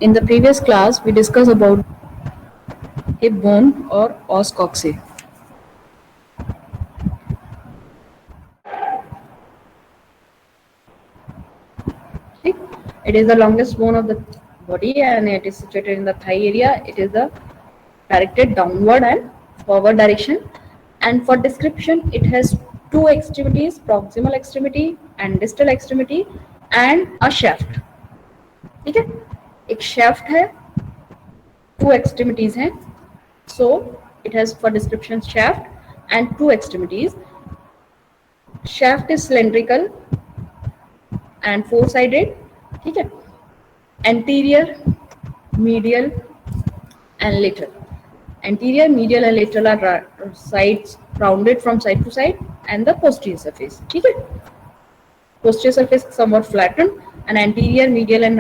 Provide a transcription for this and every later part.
In the previous class, we discussed about hip bone or os coxae. Okay. It is the longest bone of the body and it is situated in the thigh area. It is the directed downward and forward direction. And for description, it has two extremities, proximal extremity and distal extremity, and a shaft. ठीक है, एक shaft है, two extremities हैं. So it has for description shaft and two extremities. Shaft is cylindrical and four-sided. ठीक है, anterior, medial and lateral. Anterior, medial and lateral are sides rounded from side to side, and the posterior surface. ठीक है, posterior surface somewhat flattened, and anterior, medial and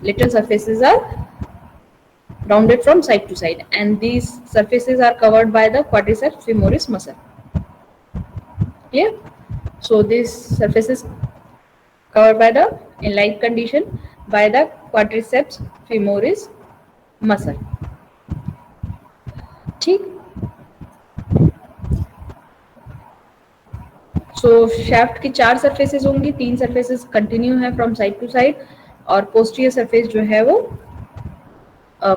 lateral surfaces are rounded from side to side, and these surfaces are covered by the quadriceps femoris muscle. Clear? So this surface is covered by the, in like condition, by the quadriceps femoris muscle. ठीक. So shaft की चार surfaces होंगी, तीन surfaces continue है from side to side, और posterior surface जो है वो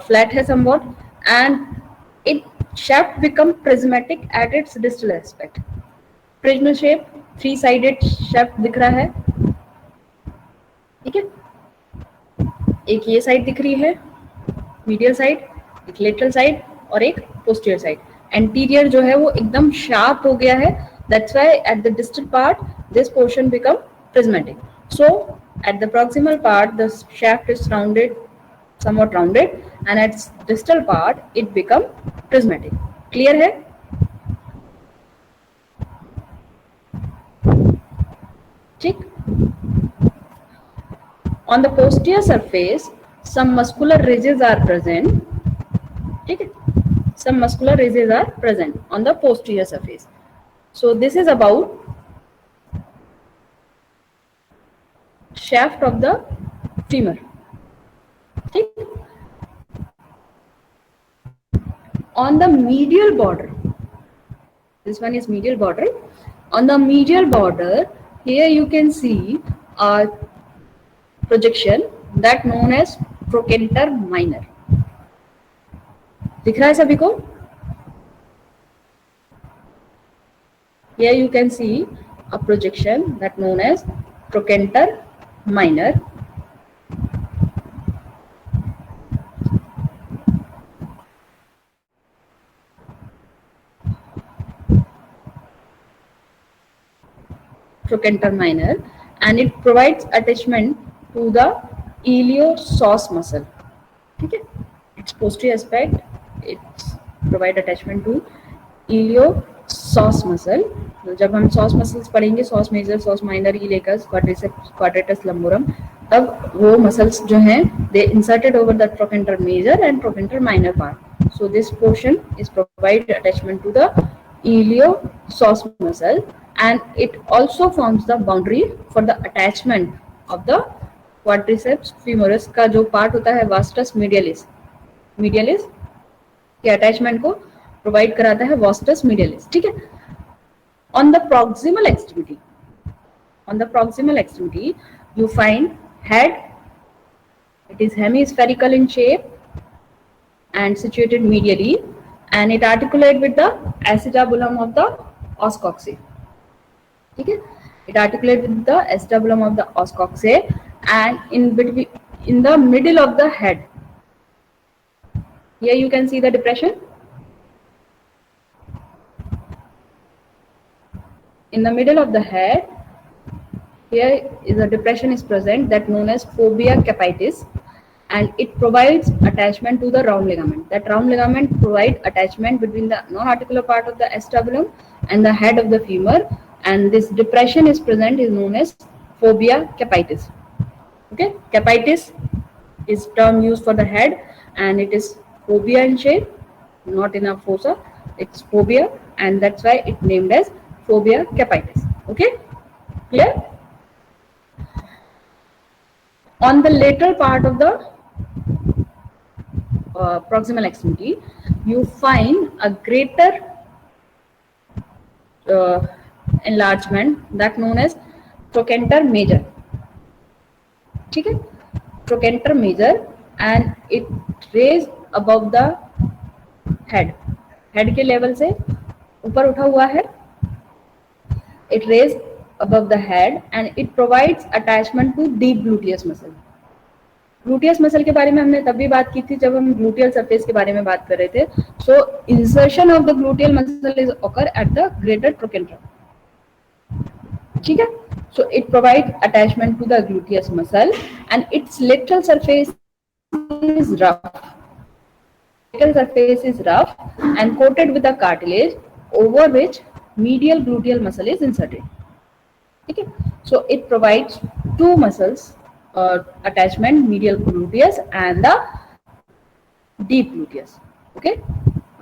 flat है somewhat, and it shaft become prismatic at its distal aspect. Prism shape, three-sided shaft दिख रहा है. ठीक है, एक ये साइड दिख रही है, मीडियल साइड, एक लेटरल साइड और एक पोस्टीरियर साइड. एंटीरियर जो है वो एकदम शार्प हो गया है. That's why at the distal part this portion become prismatic. So at the proximal part the shaft is rounded, somewhat rounded, and at distal part it become prismatic. Clear है? ठीक. On the posterior surface some muscular ridges are present. ठीक है, some muscular ridges are present on the posterior surface. So this is about shaft of the femur. ठीक. On the medial border, this one is medial border. On the medial border, here you can see a projection that known as trochanter minor. दिख रहा है सभी को? Here you can see a projection that known as trochanter minor. Trochanter minor, and it provides attachment to the iliopsoas muscle. ठीक है, its posterior aspect, it provide attachment to iliopsoas muscle. जब हम psoas muscles पढ़ेंगे, psoas major, psoas minor, iliacus, quadratus lumborum, तब वो muscles जो हैं they inserted over the trochanter major and trochanter minor part. So this portion is provide attachment to the iliopsoas muscle, and it also forms the boundary for the attachment of the quadriceps femoris का जो part होता है vastus medialis. medialis के attachment को provide कराता है vastus medialis. ठीक है. On the proximal extremity, you find head. It is hemispherical in shape and situated medially, and it articulates with the acetabulum of the os coxae. ठीक है, it articulates with the acetabulum of the os coxae, and in between, in the middle of the head, here you can see the depression. In the middle of the head, here is a depression is present that known as fovea capitis, and it provides attachment to the round ligament. That round ligament provides attachment between the non-articular part of the acetabulum and the head of the femur, and this depression is present is known as fovea capitis. Okay, capitis is term used for the head, and it is fovea in shape, not in a fossa. It's fovea, and that's why it named as fovea capitis. Okay, clear? On the lateral part of the proximal extremity, you find a greater enlargement that known as trochanter major. ठीक है, trochanter major, and it raised above the head. Head के level से ऊपर उठा हुआ है. It raised above the head and it provides attachment to deep gluteus muscle. Gluteus muscle के बारे में हमने तब भी बात की थी जब हम ग्लूटियल सरफेस के बारे में बात कर रहे थे. So insertion of the gluteal muscle is occur at the greater trochanter. ठीक है, so it provide attachment to the gluteus muscle and its lateral surface is rough. Lateral surface is rough and coated with a cartilage over which medial gluteal muscle is inserted. Okay, so it provides two muscles attachment, medial gluteus and the deep gluteus. Okay,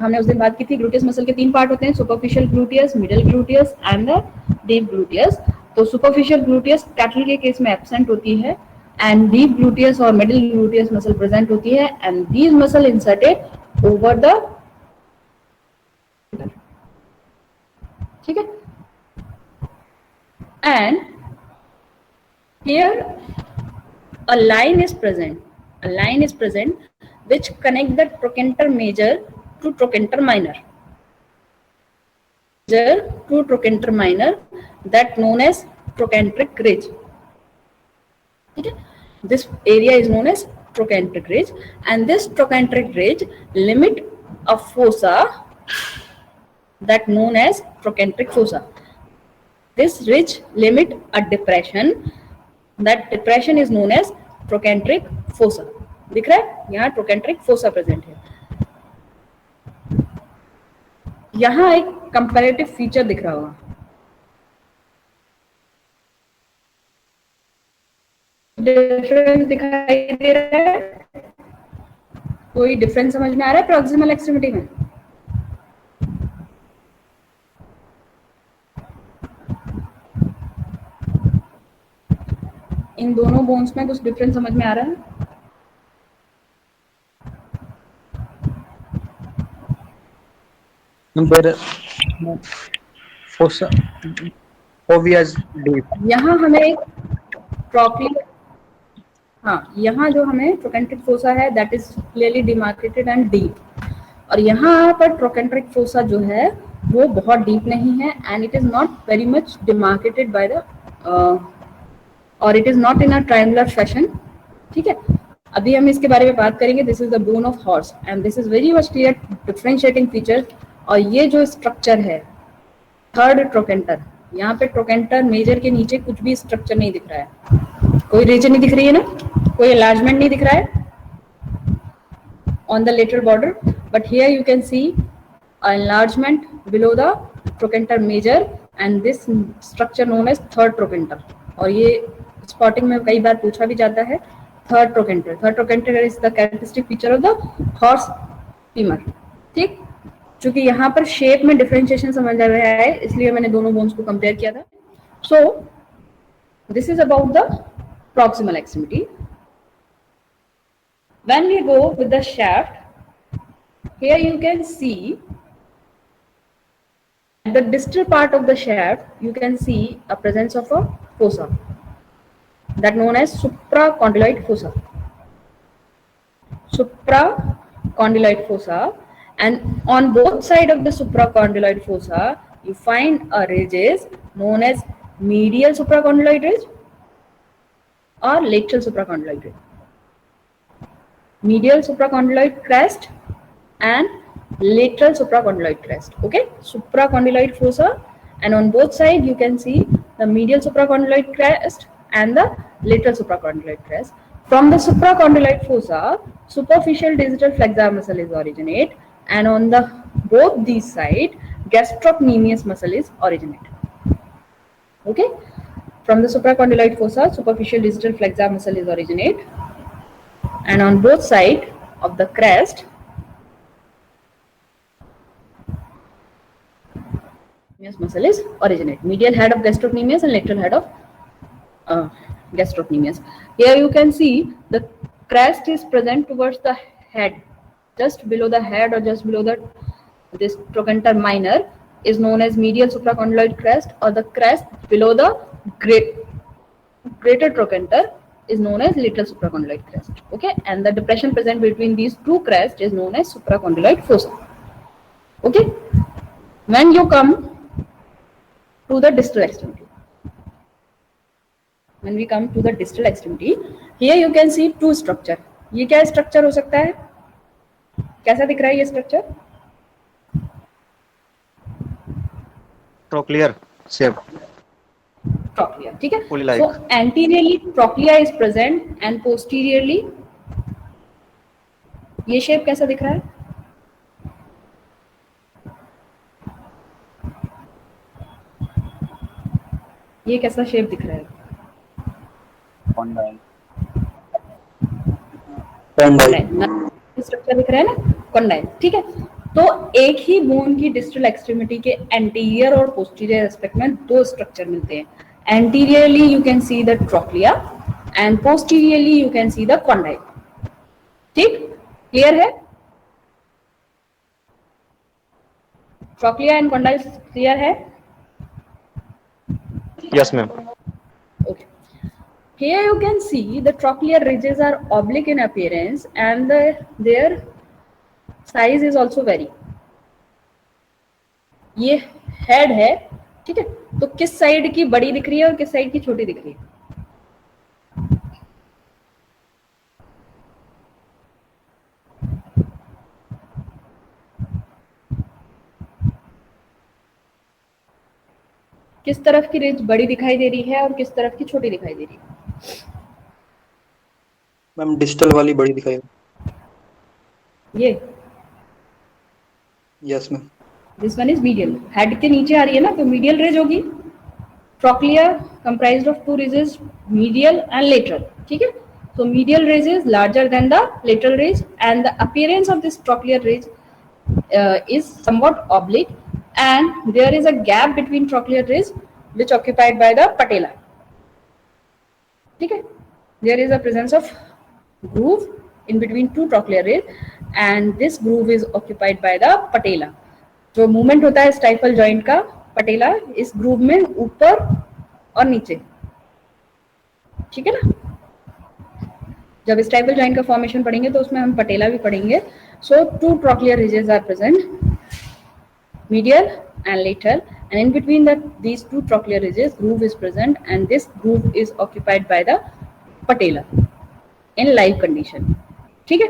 हमने उस दिन बात की थी gluteus muscle के तीन part होते हैं, superficial gluteus, middle gluteus and the deep gluteus. तो सुपरफिशियल ग्लूटियस कैटल के केस में एब्सेंट होती है and deep gluteus or middle gluteus muscle present होती है and these muscle inserted over the. ठीक है, and here a line is present which connect the trochanter major to trochanter minor. That known as trochanteric ridge. Okay? This area is known as trochanteric ridge and this trochanteric ridge limit a fossa that known as trochanteric fossa. This ridge limit a depression. That depression is known as trochanteric fossa. दिख रहा है यहाँ trochanteric fossa present है. यहाँ एक comparative feature दिख रहा होगा. डिफरेंस दिखाई दे रहा है? कोई डिफरेंस समझ में आ रहा है प्रॉक्सिमल एक्सट्रीमिटी में? इन दोनों बोन्स में कुछ डिफरेंस समझ में आ रहा है? यहाँ हमें एक ट्रोक्लियर, हाँ यहाँ जो हमें ट्रोकेंट्रिक फोसा है that is clearly demarcated and deep, और यहाँ पर ट्रोकेंट्रिक फोसा जो है वो बहुत डीप नहीं है and it is not very much demarcated by the और it is not in a triangular fashion. ठीक है, अभी हम इसके बारे में बात करेंगे. This is the bone of horse and this is very much clear differentiating feature. और ये जो स्ट्रक्चर है थर्ड ट्रोकेंटर, यहाँ पे ट्रोकेंटर मेजर के नीचे कुछ भी स्ट्रक्चर नहीं दिख रहा है, कोई रीजन नहीं दिख रही है ना, कोई एनलार्जमेंट नहीं दिख रहा है on the lateral border, but here you can see enlargement below the trochanter major and this structure known as third trochanter. और ये स्पॉटिंग में कई बार पूछा भी जाता है. Third trochanter is the characteristic feature of the horse femur. ठीक, चूंकि यहाँ पर शेप में डिफरेंशिएशन समझ आ रहा है इसलिए मैंने दोनों बोन्स को कंपेयर किया था. So this is about the proximal extremity. When we go with the shaft, here you can see at the distal part of the shaft you can see a presence of a fossa that known as supracondyloid fossa. Supracondyloid fossa, and on both sides of the supracondyloid fossa you find a ridges known as medial supracondyloid ridge or lateral supracondyloid ridge. Medial supracondyloid crest and lateral supracondyloid crest. Okay, supracondyloid fossa, and on both sides you can see the medial supracondyloid crest and the lateral supracondyloid crest. From the supracondyloid fossa, superficial digital flexor muscle is originate, and on the both these sides, gastrocnemius muscle is originate. Okay. From the supracondyloid fossa, superficial digital flexor muscle is originate, and on both sides of the crest, muscle is originate. Medial head of gastrocnemius and lateral head of gastrocnemius. Here you can see the crest is present towards the head. just below the head or just below the this trochanter minor is known as medial supracondyloid crest, or the crest below the greater trochanter is known as lateral supracondyloid crest. Okay, and the depression present between these two crests is known as supracondyloid fossa. Okay, when you come to the distal extremity, when we come to the distal extremity, here you can see two structure. ये क्या structure हो सकता है? कैसा दिख रहा है ये structure? Trochlear shape. Trochlea, ठीक है? Fully like. So anteriorly trochlea is present and posteriorly ये shape कैसा दिख रहा है? ये कैसा shape दिख रहा है? Condyle. स्ट्रक्चर दिख रहा है ना, कंडाइल, ठीक है? तो एक ही बोन की डिस्टल एक्सट्रीमिटी के एंटीरियर और पोस्टीरियर एस्पेक्ट में दो स्ट्रक्चर मिलते हैं. Anteriorly you can see the trochlea and posteriorly you can see the condyle. ठीक, क्लियर है? ट्रोक्लिया एंड कंडाइल क्लियर है? Yes, ma'am. Okay. Here you can see the trochlear ridges are oblique in appearance and their size is also vary. ये head है, ठीक है? तो किस side की बड़ी दिख रही है और किस साइड की छोटी दिख रही है? किस तरफ की रिज बड़ी दिखाई दे रही है और किस तरफ की छोटी दिखाई दे रही है? मैम डिस्टल वाली बड़ी दिखाई. ये yes ma'am. This one is medial, head के नीचे आ रही है ना, तो मीडियल रिज होगी. Trochlea comprised of two ridges, medial and lateral, ठीक है? So medial ridge is larger than the lateral ridge and the appearance of this trochlear ridge is somewhat oblique and there is a gap between trochlear ridge which occupied by the patella. ठीक है? There is a presence of groove in between two trochlear ridge and this groove is occupied by the patella. जो movement होता है stifle joint का, पटेला इस groove में ऊपर और नीचे, ठीक है ना? जब स्टाइफल जॉइंट का फॉर्मेशन पढ़ेंगे तो उसमें हम पटेला भी पढ़ेंगे. So two trochlear ridges are present, medial and lateral, and in between these two trochlear ridges groove is present and this groove is occupied by the patella in live condition. ठीक है?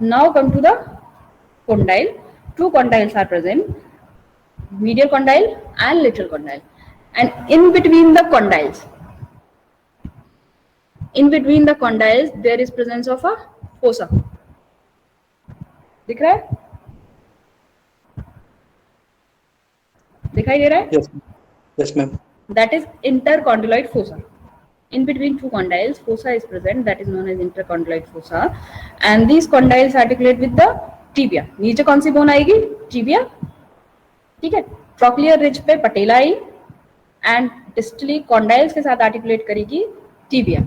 Now come to the condyle. Two condyles are present, medial condyle and lateral condyle, and in between the condyles there is presence of a fossa. दिख रहा है? दिखाई दे रहा है? Yes. Yes ma'am. That is intercondyloid fossa. In between two condyles, fossa is present. That is known as intercondyloid fossa. And these condyles articulate with the tibia. नीचे कौन सी bone आएगी? Tibia. ठीक है? Trochlear ridge पे patella I and distally condyles के साथ articulate करेगी tibia,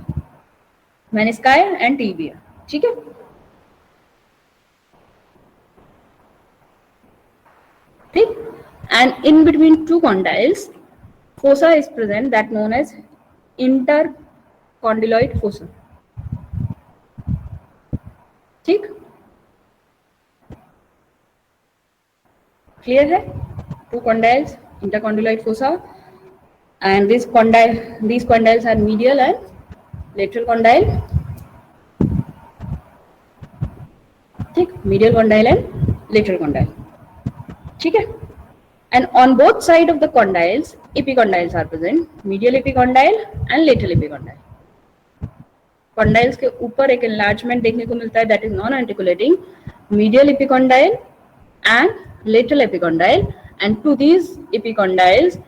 menisci and tibia. ठीक है? ठीक? And in between two condyles, fossa is present that known as intercondyloid fossa. ठीक? Clear है? Two condyles, intercondyloid fossa, and these condyles are medial and lateral condyle. ठीक? Medial condyle and lateral condyle. ठीक है? And on both sides of the condyles, epicondyles are present, medial epicondyle and lateral epicondyle. Condyles के ऊपर एक enlargement देखने को मिलता है, that is non-articulating, medial epicondyle and lateral epicondyle, and to these epicondyles,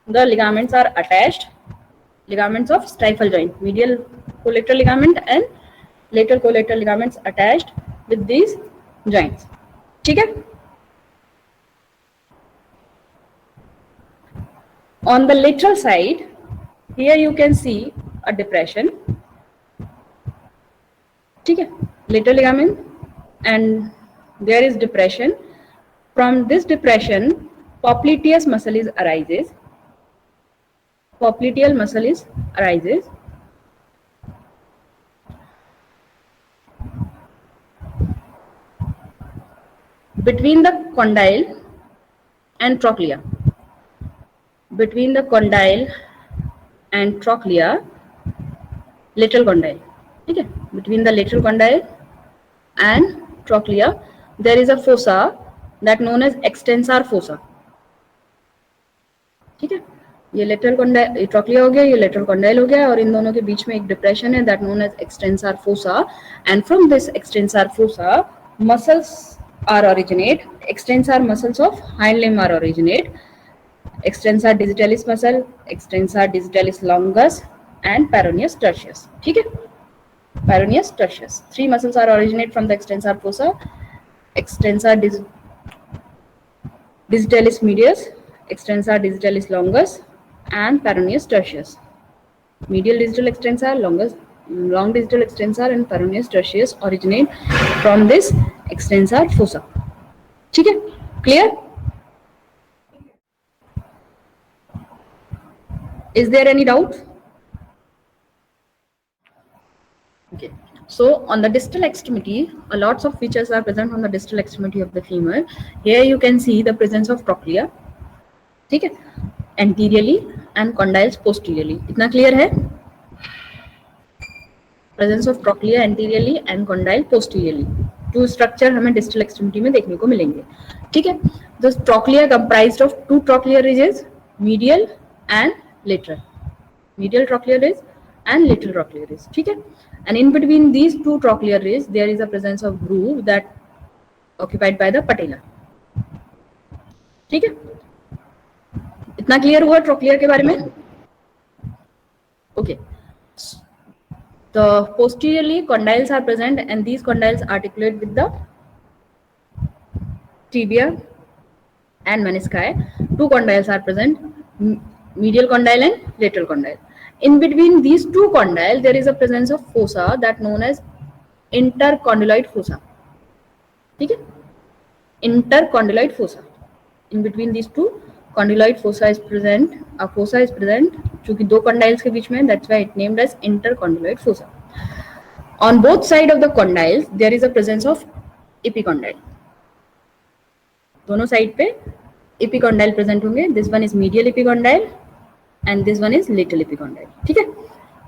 the ligaments are attached, ligaments of stifle joint, medial collateral ligament and lateral collateral ligaments attached with these joints. ठीक है? On the lateral side, here you can see a depression. ठीक है? Lateral ligament, and there is depression. From this depression, popliteus muscle is arises. Popliteal muscle is arises. Between the condyle and trochlea. Between the condyle and trochlea, lateral condyle. Okay. Between the lateral condyle and trochlea, there is a fossa that known as extensor fossa. ठीक है, ये lateral condyle trochlea हो गया, ये lateral condyle हो गया, और इन दोनों के बीच में एक डिप्रेशन है that known as extensor fossa. And from this extensor fossa muscles are originate. Extensor muscles of hind limb are originate. Extensor digitalis muscle, extensor digitalis longus and peroneus tertius. ठीक है, peroneus tertius. Three muscles are originate from the extensor fossa. Extensor digitalis medius, extensor digitalis longus and peroneus tertius. Medial digital extensor, long digital extensor and peroneus tertius originate from this extensor fossa. ठीक है, clear? Is there any doubt? Okay. So on the distal extremity, a lots of features are present on the distal extremity of the femur. Here you can see the presence of trochlea. ठीक है, anteriorly and condyles posteriorly. इतना clear है? Presence of trochlea anteriorly and condyle posteriorly. Two structure हमें distal extremity में देखने को मिलेंगे. ठीक है, the trochlea comprised of two trochlear ridges, medial and lateral. Medial trochlear ridge and lateral trochlear ridge. ठीक है, and in between these two trochlear ridges there is a presence of groove that occupied by the patella. ठीक है, इतना clear हुआ trochlear के बारे में? Okay. The posteriorly condyles are present and these condyles articulate with the tibia and menisci. Two condyles are present, medial condyle and lateral condyle. In between these two condyles there is a presence of fossa that known as intercondyloid fossa. ठीक है, intercondyloid fossa. In between these two condyloid fossa is present. A fossa is present चूंकि दो condyles के बीच में, that's why it named as intercondyloid fossa. On both side of the condyles there is a presence of epicondyle. दोनों side पे epicondyle present होंगे. This one is medial epicondyle and this one is lateral epicondyle. ठीक है,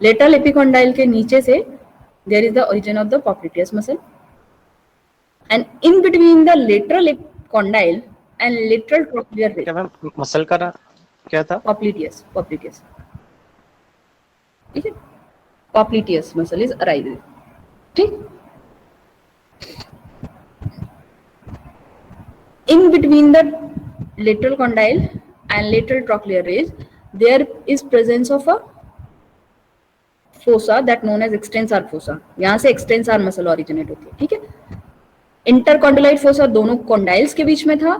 lateral epicondyle के नीचे से there is the origin of the popliteus muscle, and in between the lateral condyle and lateral trochlear ridge. क्या ma'am muscle का क्या था? Popliteus. ठीक है, popliteus muscle is arises. ठीक, in between the lateral condyle and lateral trochlear ridge there is presence of a fossa that known as extensor fossa. यहाँ से extensor muscle originate होती है. ठीक है, intercondyloid fossa दोनों condyles के बीच में था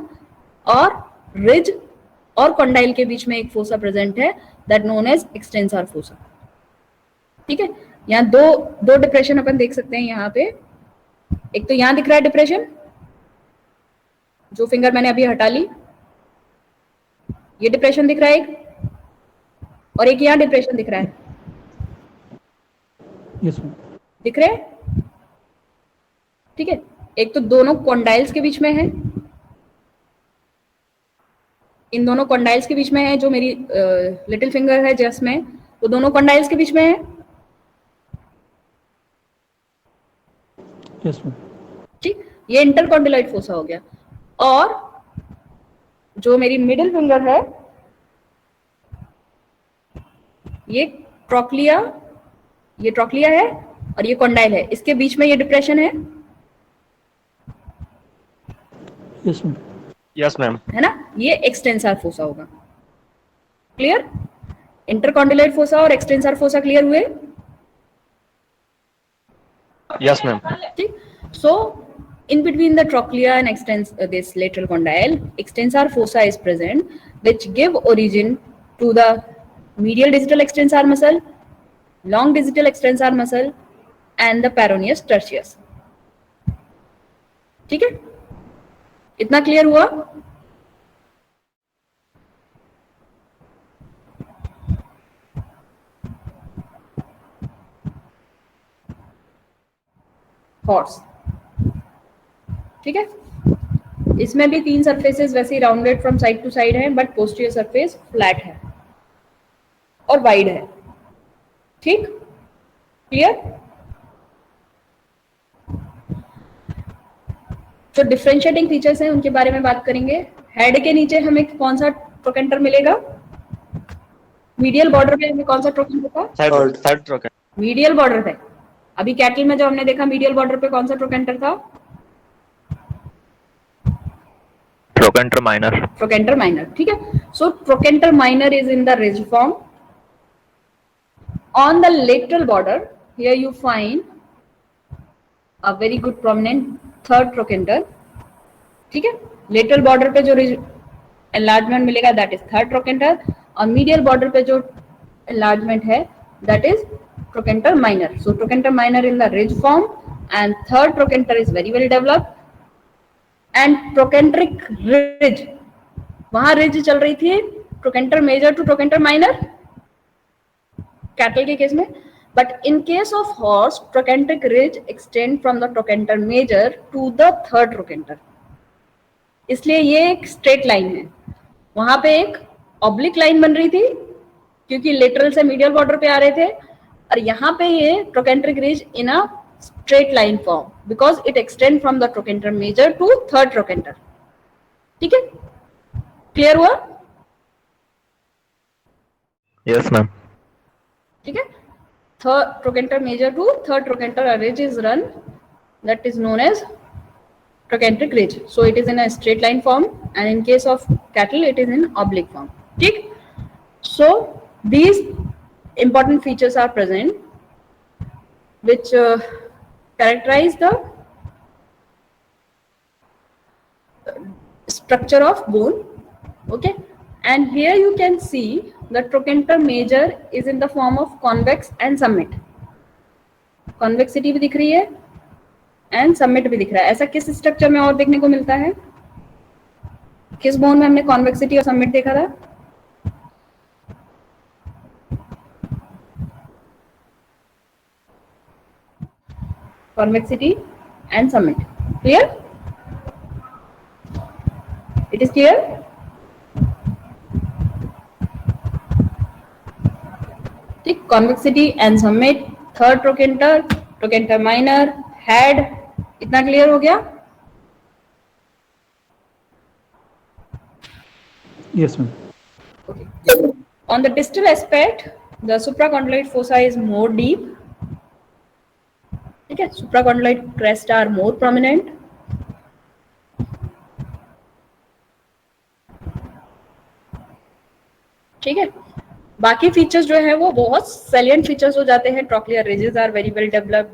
और ridge और condyle के बीच में एक fossa present है that known as extensor fossa. ठीक है, यहाँ दो डिप्रेशन अपन देख सकते हैं यहाँ पे. एक तो यहाँ दिख रहा है डिप्रेशन, जो फिंगर मैंने अभी हटा ली, ये डिप्रेशन दिख रहा है एक, और एक यहाँ डिप्रेशन दिख रहा है. यस दिख रहे हैं? ठीक है, एक तो दोनों कॉन्डाइल्स के बीच में है, इन दोनों कॉन्डाइल्स के बीच में है, जो मेरी लिटिल फिंगर है जस्ट में, वो दोनों कॉन्डाइल्स के बीच में है. यस ठीक, ये इंटरकॉन्डिलाइट फोसा हो गया. और जो मेरी मिडिल फिंगर है, ये ट्रोक्लिया है और ये कॉन्डाइल है, इसके बीच में ये डिप्रेशन है. यस मैम, है ना, ये एक्सटेंसर फोसा होगा. क्लियर? इंटरकॉन्डिलाइट फोसा और एक्सटेंसर फोसा क्लियर हुए? Yes ma'am. ठीक, so in between the trochlea and this lateral condyle, extensor fossa is present, which give origin to the medial digital extensor muscle, long digital extensor muscle, and the peroneus tertius. ठीक है, इतना clear हुआ? Horse, ठीक है, इसमें भी 3 surfaces वैसे ही rounded from side to side है, बट पोस्टीरियर सरफेस फ्लैट है और वाइड है। ठीक, क्लियर? जो डिफरेंशिएटिंग फीचर्स हैं उनके बारे में बात करेंगे। हेड के नीचे हमें कौन सा ट्रोकेंटर मिलेगा? मीडियल बॉर्डर पे हमें कौन सा ट्रोकेंटर था? Third trochanter. मीडियल बॉर्डर पे। अभी कैटल में जो हमने देखा मीडियल बॉर्डर पे कौन सा ट्रोकेंटर था? Trochanter minor. ट्रोकेंटर माइनर, ठीक है। So trochanter minor is in the ridge form. On the lateral border, here you find a very good prominent third trochanter. ठीक है, lateral border पे जो enlargement मिलेगा that is third trochanter, और medial border पे जो enlargement है that is trochanter minor. So trochanter minor in the ridge form and third trochanter is very well developed. And trochanteric ridge, वहां ridge चल रही थी trochanter major to trochanter minor cattle के case में, but in case of horse trochanteric ridge extend from the trochanter major to the third trochanter, इसलिए ये एक straight line है। वहां पे एक ऑब्लिक लाइन बन रही थी क्योंकि लेटरल से मीडियल बॉर्डर पे आ रहे थे, और यहाँ पे ये trochanteric ridge in a straight line form because it extend from the trochanter major to third trochanter. ठीक है, क्लियर हुआ? Yes ma'am. ठीक है, third trochanter major to third trochanter ridge is run, that is known as trochanteric ridge. So it is in a straight line form, and in case of cattle it is in oblique form. ठीक, so these important features are present which characterize the structure of bone. Okay, and here you can see the trochanter major is in the form of convex and summit. Convexity भी दिख रही है and summit भी दिख रहा है। ऐसा किस स्ट्रक्चर में और देखने को मिलता है? किस बोन में हमने कॉन्वेक्सिटी और समिट देखा था? Convexity and summit, clear? It is clear? ठीक, convexity and summit, third trochanter, trochanter minor, head, इतना क्लियर हो गया? Yes, ma'am. Okay. On the distal aspect, the supracondyloid fossa is more deep. ठीक है, supracondyloid crest are more prominent. ठीक है, बाकी features जो है वो बहुत सैलिएंट फीचर्स हो जाते हैं। Trochlear ridges are very well developed,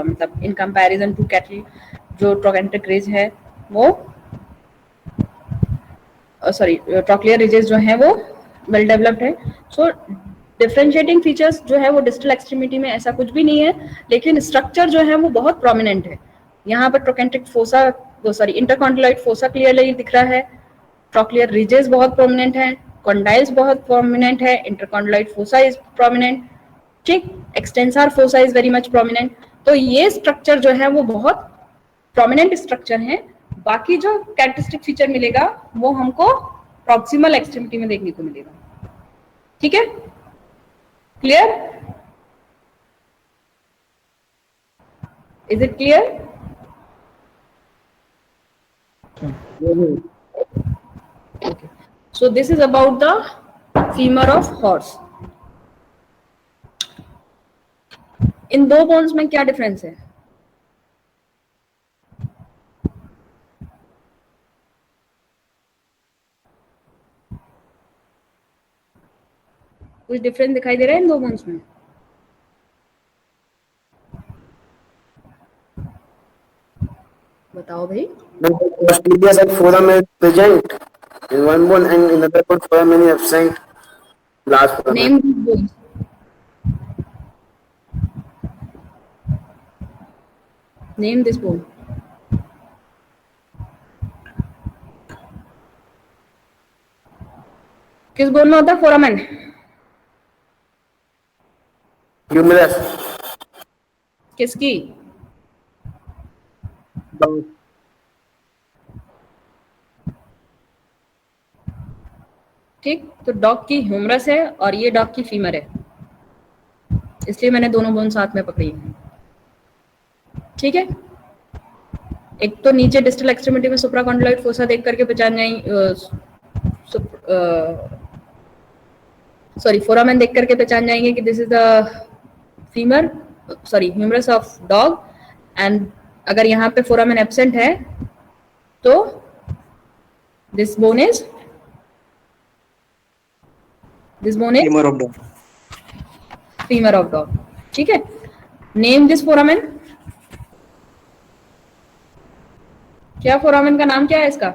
मतलब इन कंपैरिजन टू कैटल जो ट्रोकेंट्रिक रिज है वो सॉरी ट्रोक्लियर रिजेस जो है वो वेल डेवलप्ड है। सो डिफरेंशिएटिंग फीचर्स जो है वो डिस्टल एक्सट्रीमिटी में ऐसा कुछ भी नहीं है, लेकिन स्ट्रक्चर जो है वो बहुत प्रोमिनेंट है। यहाँ पर ट्रोकेंट्रिक फोसा वो सॉरी इंटरकॉन्डिलॉइड फोसा क्लियरली दिख रहा है, ट्रोक्लियर रिजेस बहुत प्रोमिनेंट है, कॉन्डाइल्स बहुत प्रोमिनेंट है, इंटरकॉन्डिलॉइड फोसा इज प्रोमिनेंट, ठीक, extensor fossa is very much prominent. तो ये स्ट्रक्चर जो है वो बहुत प्रोमिनेंट स्ट्रक्चर है। बाकी जो कैरेक्टरिस्टिक फीचर मिलेगा वो हमको प्रॉक्सिमल एक्सट्रीमिटी में देखने को मिलेगा। ठीक है, clear? Is it clear? Okay. So this is about the femur of horse. इन दो बोन्स में क्या डिफरेंस है? कुछ डिफरेंस दिखाई दे रहा है इन दो बोन्स में? बताओ भाई। Posterior and foramen is present in one bone and in another bone foramen is absent. Last foramen. Name these bones. Name this bone. किस बोन में होता है फोरामेन? ह्यूमरस। किसकी? ठीक, तो डॉग की ह्यूमरस है और ये डॉग की फीमर है, इसलिए मैंने दोनों बोन साथ में पकड़ी है। ठीक है, एक तो नीचे डिस्टल एक्सट्रीमिटी में सुप्राकॉन्डिलाइड फोसा देख करके पहचान जाएंगे, सॉरी फोरामेन देख करके पहचान जाएंगे कि this is the femur, sorry humerus of dog. And अगर यहाँ पे फोरामेन एब्सेंट है तो this bone is femur of dog. Femur of dog. ठीक है, नेम दिस फोरामेन। क्या फोरामेन का नाम क्या है इसका?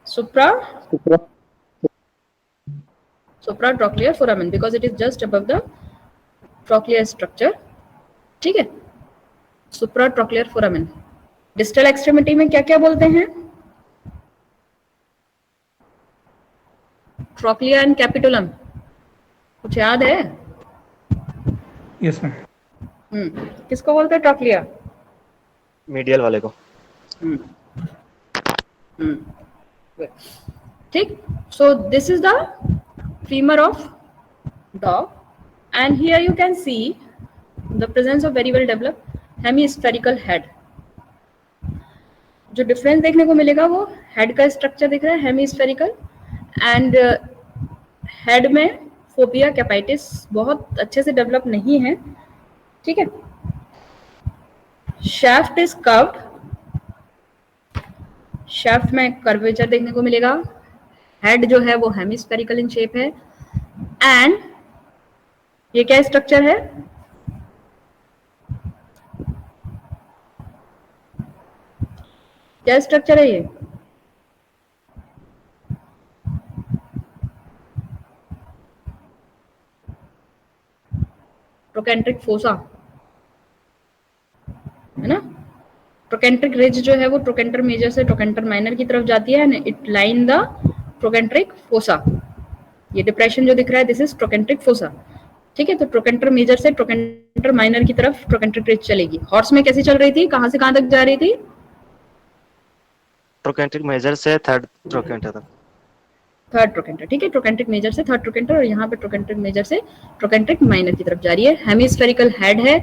supra supratrochlear foramen because it is just above the trochlear structure. ठीक है, supratrochlear foramen। डिस्टल एक्सट्रीमिटी में क्या क्या बोलते हैं? ट्रोक्लिया एंड कैपिटुलम, कुछ याद है? Yes ma'am. किसको बोलते हैं ट्रोक्लिया? मीडियल वाले को। ठीक, so this is the femur of dog and here you can see the presence of very well developed hemispherical head। जो डिफरेंस देखने को मिलेगा वो हेड का स्ट्रक्चर दिख रहा है हेमिस्फेरिकल, एंड हेड में फोपिया कैपाइटिस बहुत अच्छे से डेवलप नहीं है। ठीक है, शाफ्ट इज कर्व्ड, शाफ्ट में कर्वेचर देखने को मिलेगा। हेड जो है वो हेमिस्फेरिकल इन शेप है, एंड ये क्या स्ट्रक्चर है? क्या स्ट्रक्चर है ये? ट्रोकेंट्रिक फोसा है ना। ट्रोकेंट्रिक रिज जो है वो ट्रोकेंटर मेजर से ट्रोकेंटर माइनर की तरफ जाती है and it line the trochanteric fossa. ये डिप्रेशन जो दिख रहा है दिस इज ट्रोकेंट्रिक फोसा। ठीक है, तो ट्रोकेंटर मेजर से ट्रोकेंटर माइनर की तरफ ट्रोकेंट्रिक रिज चलेगी। हॉर्स में कैसी चल रही थी, कहां से कहां तक जा रही थी? ट्रोकेंट्रिक मेजर से थर्ड ट्रोकेंटर तक। थर्ड ट्रोकेंटर, ठीक है, ट्रोकेंट्रिक मेजर से थर्ड ट्रोकेंटर, और यहाँ पे ट्रोकेंट्रिक मेजर से ट्रोकेंट्रिक माइनर की तरफ जा रही है। हेमिस्फेरिकल हेड है,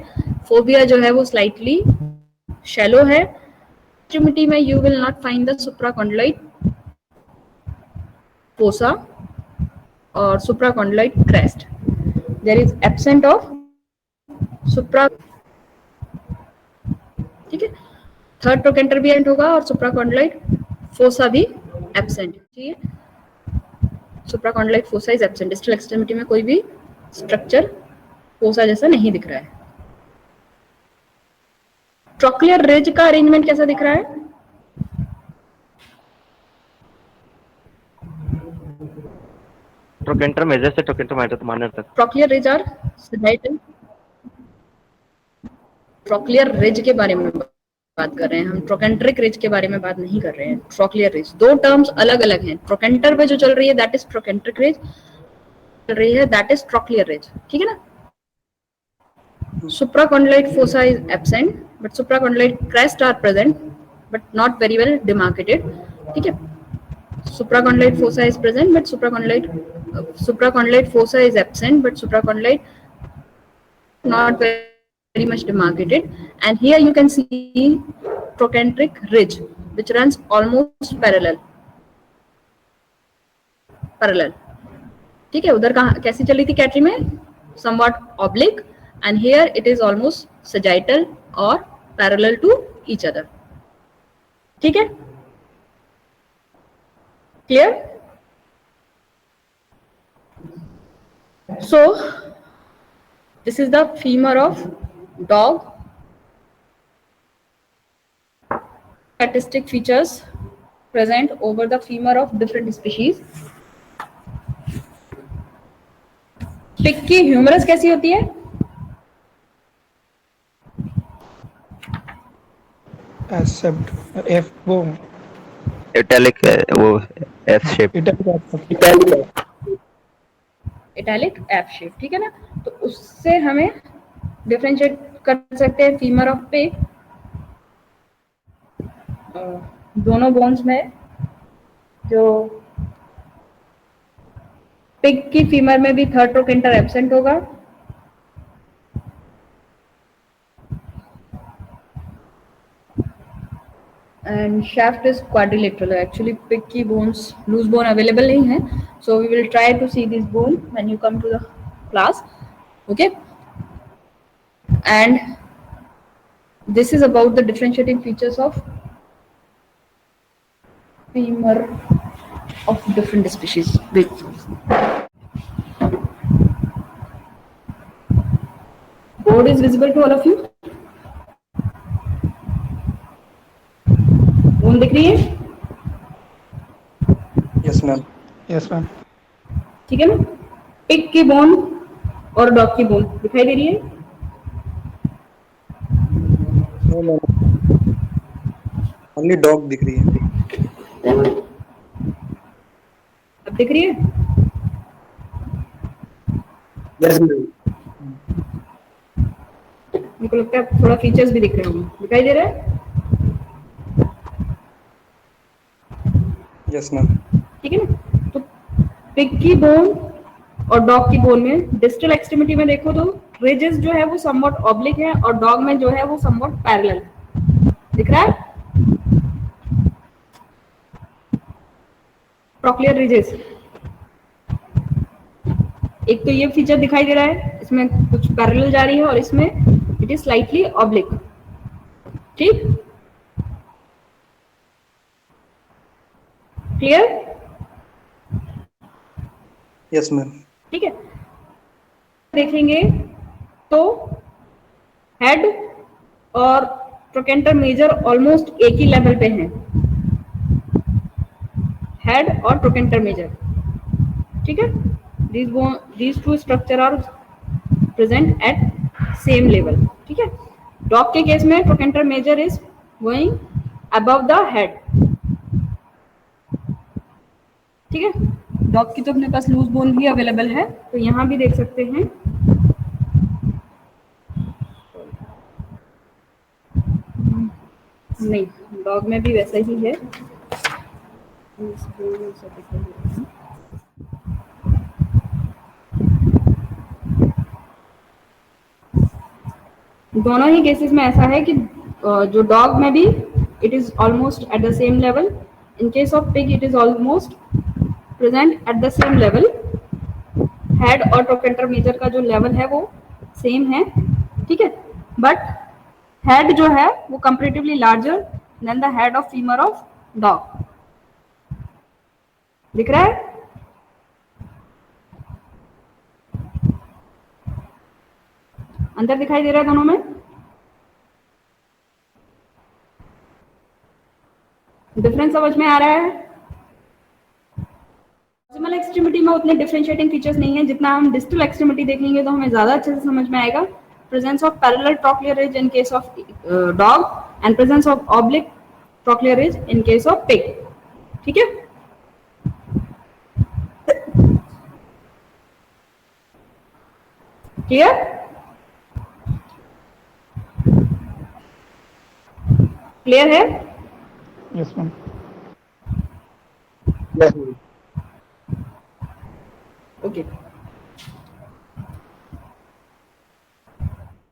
फोबिया जो है वो स्लाइटली शैलो है। एक्सट्रीमिटी में you will not find the supracondyloid fossa और supracondyloid crest. There is absent of supra. ठीक है, थर्ड ट्रोकेंटर भी एंड होगा और सुप्राकॉन्डिलाइड फोसा भी एब्सेंट। ठीक है, supracondyloid fossa is absent. Distal extremity में कोई भी स्ट्रक्चर फोसा जैसा नहीं दिख रहा है। ट्रोक्लियर रिज का अरेंजमेंट कैसा दिख रहा है? ट्रोकेंटर मेजर से ट्रोकेंटर माइनर तक। Trochlear ridge are sagittal. Trochlear ridge के बारे में बात कर रहे हैं हम, ट्रोकेंट्रिक रिज के बारे में बात नहीं कर रहे हैं। ट्रोक्लियर रिज, दो टर्म्स अलग अलग हैं। ट्रोकेंटर पे जो चल रही है दैट इज ट्रोकेंट्रिक रिज, चल रही है दैट इज ट्रोक्लियर रिज। ठीक है ना। Supracondyloid fossa is absent but supracondyloid crest are present but not very well demarcated. ठीक है, supracondylate fossa is present but supracondylate fossa is absent but supracondylate not very much demarcated, and here you can see trochanteric ridge which runs almost parallel। ठीक है, उधर कहाँ कैसी चली थी cattery में? somewhat oblique, and here it is almost sagittal or parallel to each other। ठीक है, clear? So this is the femur of dog। Characteristic features present over the femur of different species। Pig की humerus कैसी होती है? Accept F bone. Italic वो F shape. Italic F shape, ठीक है ना। तो उससे हमें डिफरेंशिएट कर सकते हैं फीमर ऑफ पिग। दोनों बोन्स में जो पिग की फीमर में भी थर्ड ट्रोकेंटर एब्सेंट होगा, and shaft is quadrilateral. Actually pig की bones, loose bone available नहीं है, so we will try to see this bone when you come to the class, okay. And this is about the differentiating features of femur of different species. Wait. Board is visible to all of you? Bone दिख रही है? Yes, ma'am. Yes, ma'am. ठीक है ना। Pig की bone और dog की bone दिखाई दे रही है? No, ma'am. Only dog दिख रही है. अब दिख रही है? Yes, ma'am. मेरे को लगता है थोड़ा फीचर्स भी दिख रहे होंगे, दिखाई दे रहा है? Yes, ma'am. ठीक है ना। तो पिग की बोन और डॉग की बोन में डिस्टल एक्सट्रीमिटी में देखो तो रिजेस जो है वो समवॉट ऑब्लिक है और डॉग में जो है वो समवॉट पैरेलल दिख रहा है। ट्रोक्लियर रिजेस, एक तो ये फीचर दिखाई दे रहा है, इसमें कुछ पैरेलल जा रही है और इसमें इट इज स्लाइटली ऑब्लिक, ठीक, क्लियर? Yes, ma'am. ठीक है। देखेंगे तो हेड और ट्रोकेंटर मेजर ऑलमोस्ट एक ही लेवल पे हैं, हेड और ट्रोकेंटर मेजर, ठीक है। these two structure are present at same level, ठीक है। डॉग के केस में trochanter major is going above the head, ठीक है। डॉग की तो अपने पास लूज बोन भी अवेलेबल है, तो यहाँ भी देख सकते हैं नहीं, डॉग में भी वैसा ही है। दोनों ही केसेस में ऐसा है कि जो डॉग में भी it is almost at the same level, in case of pig it is almost present at the same level. Head और ट्रोकेंटर मेजर का जो लेवल है वो सेम है, ठीक है, बट हेड जो है वो comparatively larger than the head of femur of dog, दिख रहा है? अंतर दिखाई दे रहा है दोनों में? डिफरेंस समझ में आ रहा है? प्रॉक्सिमल एक्सट्रीमिटी में उतने डिफरेंशिएटिंग फीचर्स नहीं है, जितना हम डिस्टल एक्सट्रीमिटी देखेंगे तो हमें ज्यादा अच्छे से समझ में आएगा। Presence of parallel trochlear ridge in case of dog and presence of oblique trochlear ridge in case of pig, ठीक है। क्लियर? क्लियर है? Yes, ma'am. Yes, ma'am. Okay.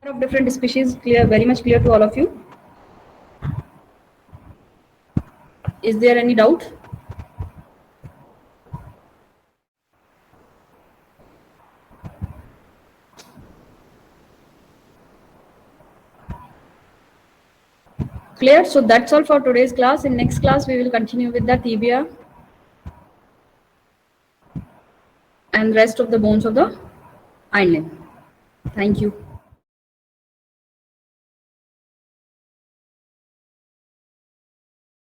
Of different species, clear, very much clear to all of you. Is there any doubt? Clear? So that's all for today's class. In next class, we will continue with the tibia and rest of the bones of the hind leg. Thank you.